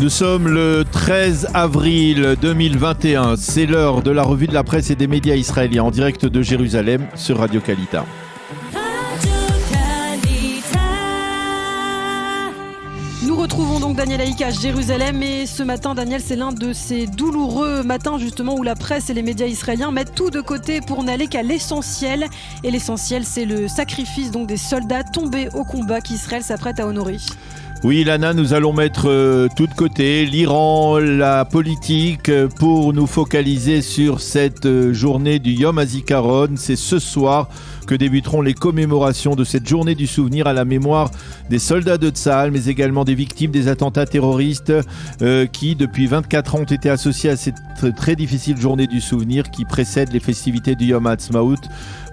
Nous sommes le 13 avril 2021. C'est l'heure de la revue de la presse et des médias israéliens en direct de Jérusalem sur Radio Kalita. Nous retrouvons donc Daniel Haïka à Jérusalem et ce matin, Daniel, c'est l'un de ces douloureux matins justement où la presse et les médias israéliens mettent tout de côté pour n'aller qu'à l'essentiel. Et l'essentiel, c'est le sacrifice donc des soldats tombés au combat qu'Israël s'apprête à honorer. Oui, Lana, nous allons mettre tout de côté l'Iran, la politique, pour nous focaliser sur cette journée du Yom HaZikaron. C'est ce soir que débuteront les commémorations de cette journée du souvenir à la mémoire des soldats de Tsahal, mais également des victimes des attentats terroristes qui, depuis 24 ans, ont été associés à cette très difficile journée du souvenir qui précède les festivités du Yom HaAtzmaut.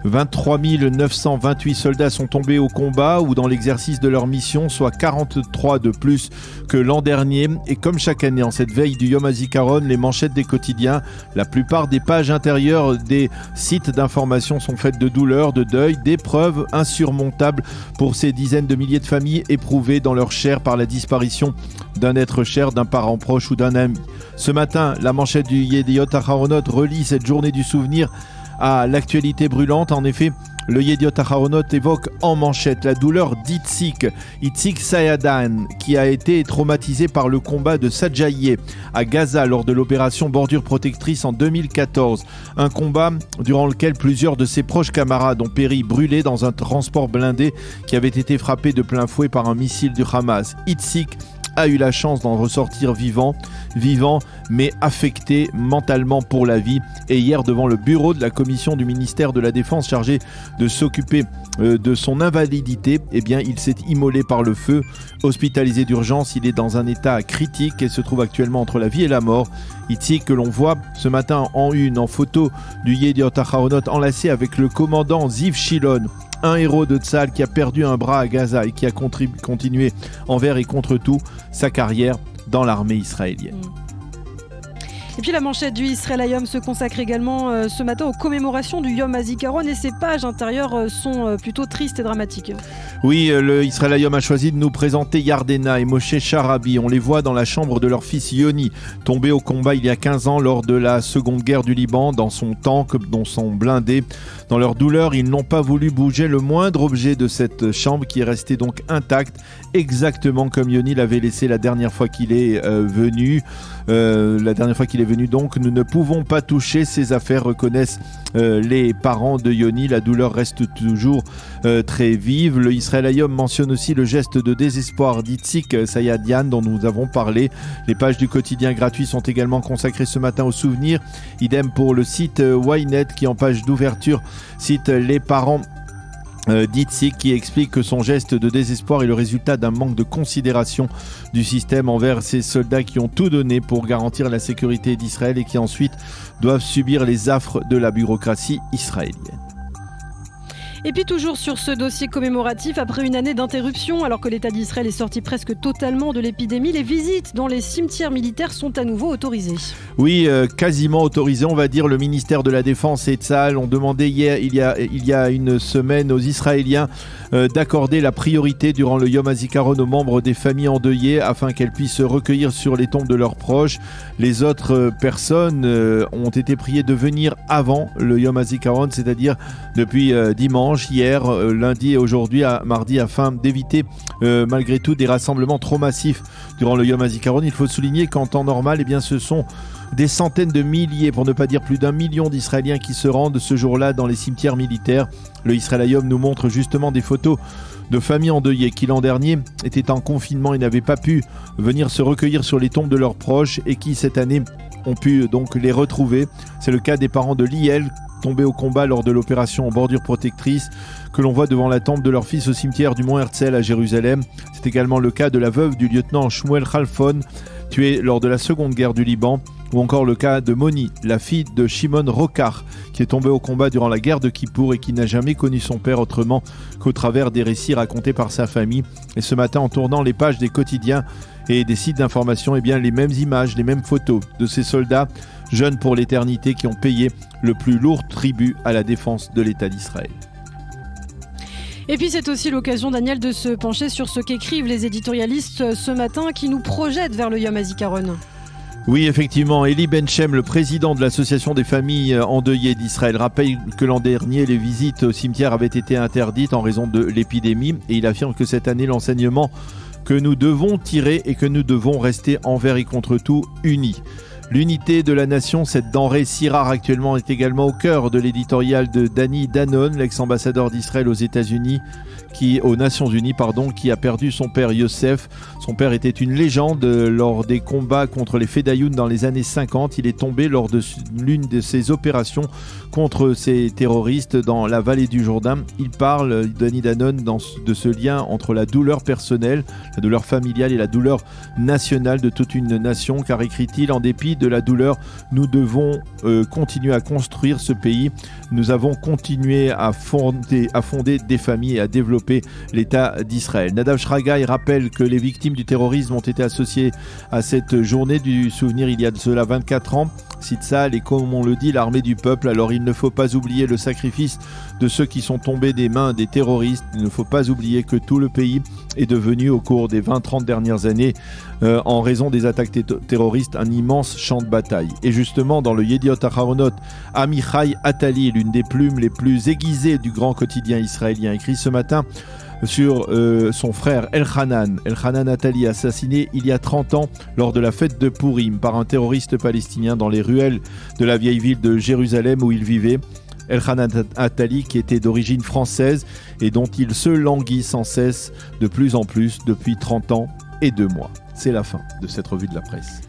23 928 soldats sont tombés au combat ou dans l'exercice de leur mission, soit 43 de plus que l'an dernier. Et comme chaque année, en cette veille du Yom HaZikaron, les manchettes des quotidiens, la plupart des pages intérieures des sites d'information sont faites de douleur, de deuil, d'épreuves insurmontables pour ces dizaines de milliers de familles éprouvées dans leur chair par la disparition d'un être cher, d'un parent proche ou d'un ami. Ce matin, la manchette du Yediot Aharonot relie cette journée du souvenir à l'actualité brûlante. En effet, le Yediot Aharonot évoque en manchette la douleur d'Itzik Sayadan, qui a été traumatisé par le combat de Sajaïeh à Gaza lors de l'opération Bordure Protectrice en 2014. Un combat durant lequel plusieurs de ses proches camarades ont péri brûlés dans un transport blindé qui avait été frappé de plein fouet par un missile du Hamas. Itzik a eu la chance d'en ressortir vivant, mais affecté mentalement pour la vie. Et hier, devant le bureau de la commission du ministère de la Défense chargée de s'occuper de son invalidité, eh bien, il s'est immolé par le feu. Hospitalisé d'urgence, il est dans un état critique et se trouve actuellement entre la vie et la mort. Itzik, que l'on voit ce matin en photo du Yediot Aharonot enlacé avec le commandant Ziv Shilon, un héros de Tsahal qui a perdu un bras à Gaza et qui a continué envers et contre tout sa carrière dans l'armée israélienne. Et puis la manchette du Israël Hayom se consacre également ce matin aux commémorations du Yom HaZikaron et ses pages intérieures sont plutôt tristes et dramatiques. Oui, le Israël Hayom a choisi de nous présenter Yardena et Moshe Sharabi. On les voit dans la chambre de leur fils Yoni, tombé au combat il y a 15 ans lors de la seconde guerre du Liban, dans son tank, dans son blindé. Dans leur douleur, ils n'ont pas voulu bouger le moindre objet de cette chambre qui est restée donc intacte, exactement comme Yoni l'avait laissé la dernière fois qu'il est venu. Donc nous ne pouvons pas toucher ces affaires, reconnaissent les parents de Yoni. La douleur reste toujours très vive. Le Israël Hayom mentionne aussi le geste de désespoir d'Itzik Sayadian dont nous avons parlé. Les pages du quotidien gratuit sont également consacrées ce matin au souvenir. Idem pour le site Ynet qui en page d'ouverture cite les parents d'Itzik qui explique que son geste de désespoir est le résultat d'un manque de considération du système envers ces soldats qui ont tout donné pour garantir la sécurité d'Israël et qui ensuite doivent subir les affres de la bureaucratie israélienne. Et puis toujours sur ce dossier commémoratif, après une année d'interruption, alors que l'État d'Israël est sorti presque totalement de l'épidémie, les visites dans les cimetières militaires sont à nouveau autorisées. Oui, quasiment autorisées, on va dire. Le ministère de la Défense et Tsahal ont demandé hier, il y a une semaine aux Israéliens d'accorder la priorité durant le Yom HaZikaron aux membres des familles endeuillées afin qu'elles puissent se recueillir sur les tombes de leurs proches. Les autres personnes ont été priées de venir avant le Yom HaZikaron, c'est-à-dire depuis dimanche, hier, lundi et aujourd'hui, mardi, afin d'éviter malgré tout des rassemblements trop massifs durant le Yom HaZikaron. Il faut souligner qu'en temps normal, eh bien, ce sont des centaines de milliers, pour ne pas dire plus d'1 million d'Israéliens qui se rendent ce jour-là dans les cimetières militaires. Le Israël Hayom nous montre justement des photos de familles endeuillées qui l'an dernier étaient en confinement et n'avaient pas pu venir se recueillir sur les tombes de leurs proches et qui cette année ont pu donc les retrouver. C'est le cas des parents de Liel, tombés au combat lors de l'opération Bordure Protectrice, que l'on voit devant la tombe de leur fils au cimetière du Mont Herzl à Jérusalem. C'est également le cas de la veuve du lieutenant Shmuel Khalfon, tué lors de la seconde guerre du Liban, ou encore le cas de Moni, la fille de Shimon Rokar, qui est tombée au combat durant la guerre de Kippour et qui n'a jamais connu son père autrement qu'au travers des récits racontés par sa famille. Et ce matin, en tournant les pages des quotidiens et des sites d'information, eh bien, les mêmes images, les mêmes photos de ces soldats jeunes pour l'éternité qui ont payé le plus lourd tribut à la défense de l'État d'Israël. Et puis c'est aussi l'occasion, Daniel, de se pencher sur ce qu'écrivent les éditorialistes ce matin qui nous projettent vers le Yom HaZikaron. Oui, effectivement, Eli Benchem, le président de l'association des familles endeuillées d'Israël, rappelle que l'an dernier, les visites au cimetière avaient été interdites en raison de l'épidémie et il affirme que cette année, l'enseignement que nous devons tirer et que nous devons rester envers et contre tout unis. L'unité de la nation, cette denrée si rare actuellement, est également au cœur de l'éditorial de Danny Danon, l'ex-ambassadeur d'Israël aux Nations Unies, qui a perdu son père Yosef. Son père était une légende lors des combats contre les Fedayoun dans les années 50. Il est tombé lors de l'une de ses opérations contre ces terroristes dans la vallée du Jourdain. Il parle, Danny Danon, de ce lien entre la douleur personnelle, la douleur familiale et la douleur nationale de toute une nation, car écrit-il, en dépit de la douleur, nous devons continuer à construire ce pays. Nous avons continué à fonder des familles et à développer l'État d'Israël. Nadav Shragai rappelle que les victimes du terrorisme ont été associées à cette journée du souvenir il y a de cela 24 ans. Tzahal est, comme on le dit, l'armée du peuple. Alors il ne faut pas oublier le sacrifice de ceux qui sont tombés des mains des terroristes. Il ne faut pas oublier que tout le pays est devenu, au cours des 20-30 dernières années, en raison des attaques terroristes, un immense champ de bataille. Et justement, dans le Yediot Aharonot, Amichai Attali, l'une des plumes les plus aiguisées du grand quotidien israélien, écrit ce matin sur son frère Elchanan Attali, assassiné il y a 30 ans lors de la fête de Purim par un terroriste palestinien dans les ruelles de la vieille ville de Jérusalem où il vivait. Elchanan Attali, qui était d'origine française et dont il se languit sans cesse de plus en plus depuis 30 ans et 2 mois. C'est la fin de cette revue de la presse.